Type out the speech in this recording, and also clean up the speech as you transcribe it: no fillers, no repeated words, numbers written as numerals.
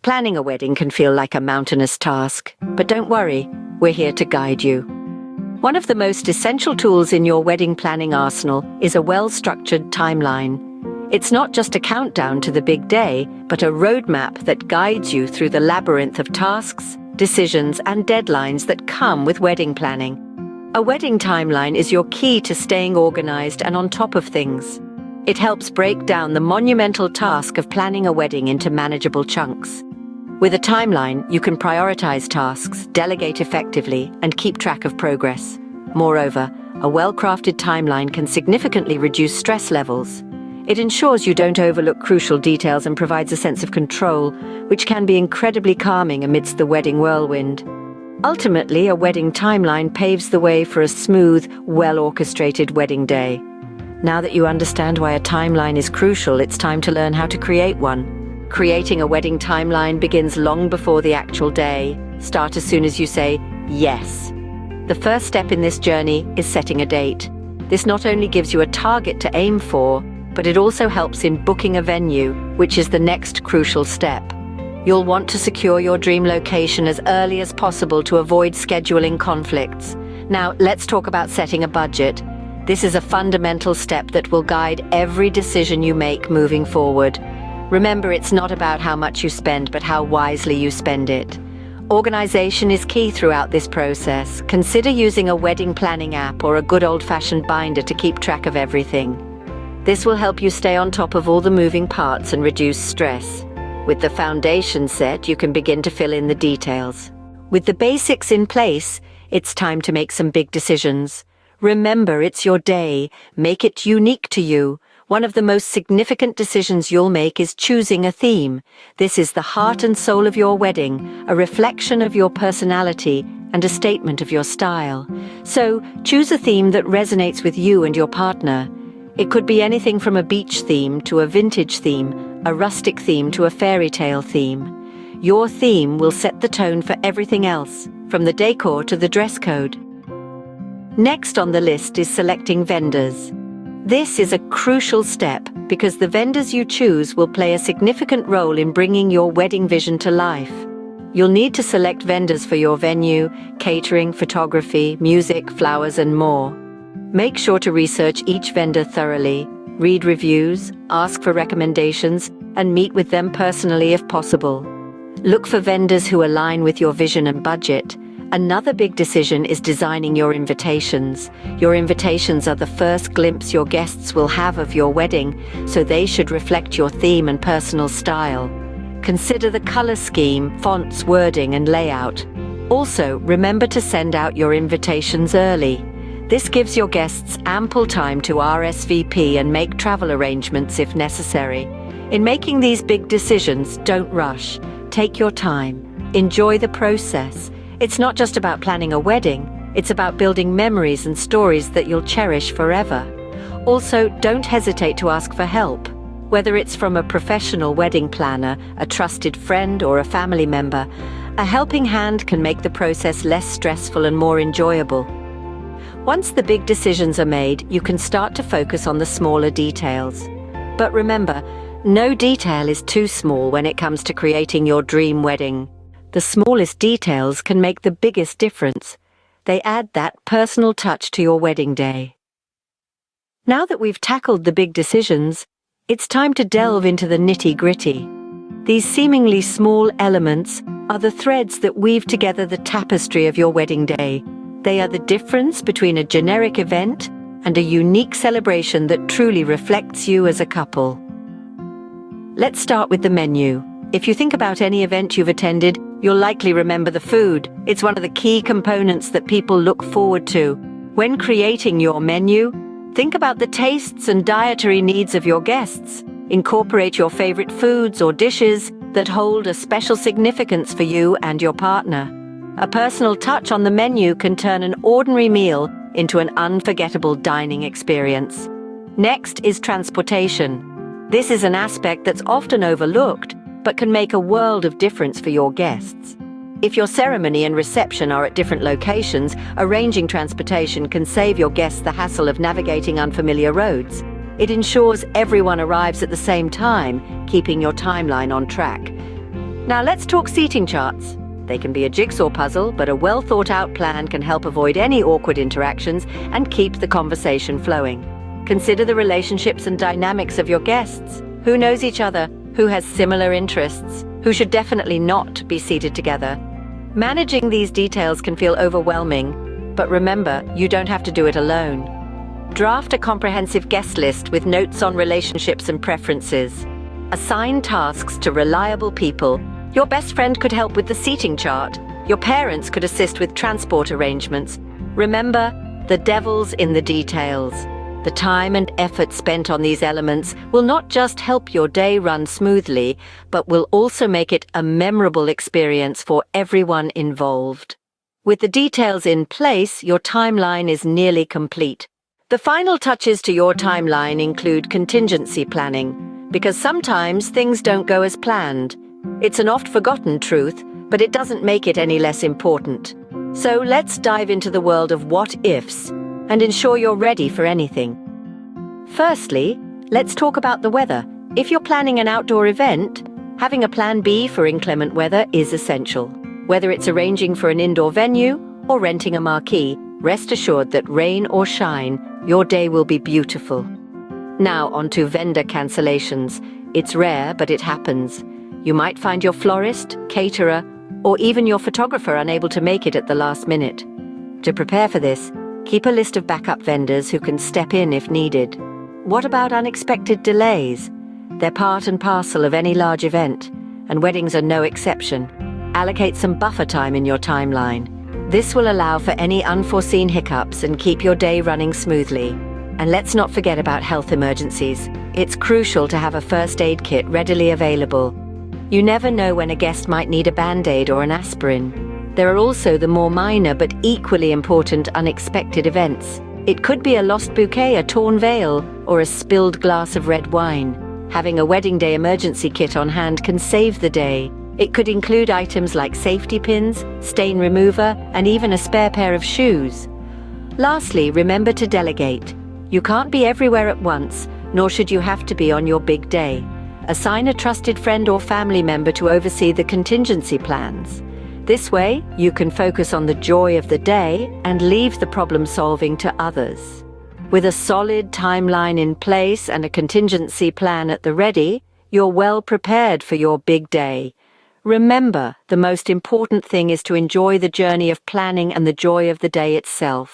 Planning a wedding can feel like a mountainous task, but don't worry, we're here to guide you. One of the most essential tools in your wedding planning arsenal is a well-structured timeline. It's not just a countdown to the big day, but a roadmap that guides you through the labyrinth of tasks, decisions, and deadlines that come with wedding planning. A wedding timeline is your key to staying organized and on top of things. It helps break down the monumental task of planning a wedding into manageable chunks. With a timeline, you can prioritize tasks, delegate effectively, and keep track of progress. Moreover, a well-crafted timeline can significantly reduce stress levels. It ensures you don't overlook crucial details and provides a sense of control, which can be incredibly calming amidst the wedding whirlwind. Ultimately, a wedding timeline paves the way for a smooth, well-orchestrated wedding day. Now that you understand why a timeline is crucial, it's time to learn how to create one. Creating a wedding timeline begins long before the actual day. Start as soon as you say yes. The first step in this journey is setting a date. This not only gives you a target to aim for, but it also helps in booking a venue, which is the next crucial step. You'll want to secure your dream location as early as possible to avoid scheduling conflicts. Now, let's talk about setting a budget. This is a fundamental step that will guide every decision you make moving forward. Remember, it's not about how much you spend, but how wisely you spend it. Organization is key throughout this process. Consider using a wedding planning app or a good old-fashioned binder to keep track of everything. This will help you stay on top of all the moving parts and reduce stress. With the foundation set, you can begin to fill in the details. With the basics in place, it's time to make some big decisions. Remember, it's your day. Make it unique to you. One of the most significant decisions you'll make is choosing a theme. This is the heart and soul of your wedding, a reflection of your personality and a statement of your style. So, choose a theme that resonates with you and your partner. It could be anything from a beach theme to a vintage theme, a rustic theme to a fairy tale theme. Your theme will set the tone for everything else, from the decor to the dress code. Next on the list is selecting vendors. This is a crucial step because the vendors you choose will play a significant role in bringing your wedding vision to life. You'll need to select vendors for your venue, catering, photography, music, flowers, and more. Make sure to research each vendor thoroughly, read reviews, ask for recommendations, and meet with them personally if possible. Look for vendors who align with your vision and budget. Another big decision is designing your invitations. Your invitations are the first glimpse your guests will have of your wedding, so they should reflect your theme and personal style. Consider the color scheme, fonts, wording, and layout. Also, remember to send out your invitations early. This gives your guests ample time to RSVP and make travel arrangements if necessary. In making these big decisions, don't rush. Take your time. Enjoy the process. It's not just about planning a wedding, it's about building memories and stories that you'll cherish forever. Also, don't hesitate to ask for help. Whether it's from a professional wedding planner, a trusted friend, or a family member, a helping hand can make the process less stressful and more enjoyable. Once the big decisions are made, you can start to focus on the smaller details. But remember, no detail is too small when it comes to creating your dream wedding. The smallest details can make the biggest difference. They add that personal touch to your wedding day. Now that we've tackled the big decisions, it's time to delve into the nitty-gritty. These seemingly small elements are the threads that weave together the tapestry of your wedding day. They are the difference between a generic event and a unique celebration that truly reflects you as a couple. Let's start with the menu. If you think about any event you've attended, you'll likely remember the food. It's one of the key components that people look forward to. When creating your menu, think about the tastes and dietary needs of your guests. Incorporate your favorite foods or dishes that hold a special significance for you and your partner. A personal touch on the menu can turn an ordinary meal into an unforgettable dining experience. Next is transportation. This is an aspect that's often overlooked, but can make a world of difference for your guests. If your ceremony and reception are at different locations, arranging transportation can save your guests the hassle of navigating unfamiliar roads. It ensures everyone arrives at the same time, keeping your timeline on track. Now let's talk seating charts. They can be a jigsaw puzzle, but a well-thought-out plan can help avoid any awkward interactions and keep the conversation flowing. Consider the relationships and dynamics of your guests. Who knows each other? Who has similar interests? Who should definitely not be seated together? Managing these details can feel overwhelming, but remember, you don't have to do it alone. Draft a comprehensive guest list with notes on relationships and preferences. Assign tasks to reliable people. Your best friend could help with the seating chart. Your parents could assist with transport arrangements. Remember, the devil's in the details. The time and effort spent on these elements will not just help your day run smoothly, but will also make it a memorable experience for everyone involved. With the details in place, your timeline is nearly complete. The final touches to your timeline include contingency planning, because sometimes things don't go as planned. It's an oft-forgotten truth, but it doesn't make it any less important. So let's dive into the world of what-ifs and ensure you're ready for anything. Firstly, let's talk about the weather. If you're planning an outdoor event, having a plan B for inclement weather is essential. Whether it's arranging for an indoor venue or renting a marquee, rest assured that rain or shine, your day will be beautiful. Now onto vendor cancellations. It's rare, but it happens. You might find your florist, caterer, or even your photographer unable to make it at the last minute. To prepare for this, keep a list of backup vendors who can step in if needed. What about unexpected delays? They're part and parcel of any large event, and weddings are no exception. Allocate some buffer time in your timeline. This will allow for any unforeseen hiccups and keep your day running smoothly. And let's not forget about health emergencies. It's crucial to have a first aid kit readily available. You never know when a guest might need a Band-Aid or an aspirin. There are also the more minor but equally important unexpected events. It could be a lost bouquet, a torn veil, or a spilled glass of red wine. Having a wedding day emergency kit on hand can save the day. It could include items like safety pins, stain remover, and even a spare pair of shoes. Lastly, remember to delegate. You can't be everywhere at once, nor should you have to be on your big day. Assign a trusted friend or family member to oversee the contingency plans. This way, you can focus on the joy of the day and leave the problem solving to others. With a solid timeline in place and a contingency plan at the ready, you're well prepared for your big day. Remember, the most important thing is to enjoy the journey of planning and the joy of the day itself.